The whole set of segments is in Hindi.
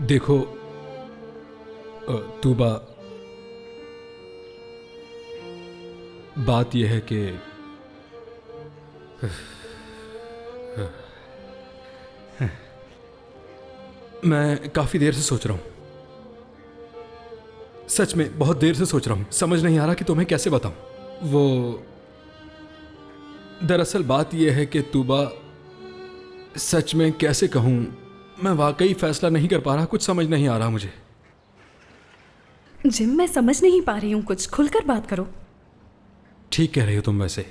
देखो तूबा, बात यह है कि मैं काफी देर से सोच रहा हूं। सच में बहुत देर से सोच रहा हूं। समझ नहीं आ रहा कि तुम्हें कैसे बताऊं। वो दरअसल बात यह है कि तूबा, सच में कैसे कहूं, मैं वाकई फैसला नहीं कर पा रहा। कुछ समझ नहीं आ रहा मुझे। जिम, मैं समझ नहीं पा रही हूँ कुछ। खुलकर बात करो। ठीक कह रही हो तुम। वैसे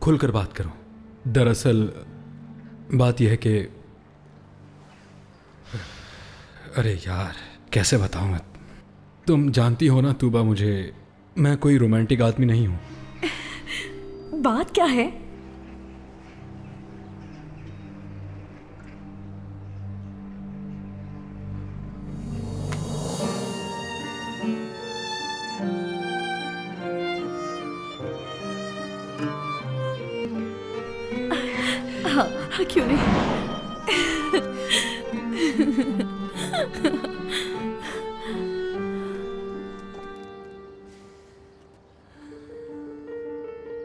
खुलकर बात करो। दरअसल बात यह है कि अरे यार, कैसे बताऊं मैं। तुम जानती हो ना तूबा, मैं कोई रोमांटिक आदमी नहीं हूं। बात क्या है? हाँ, क्यों नहीं।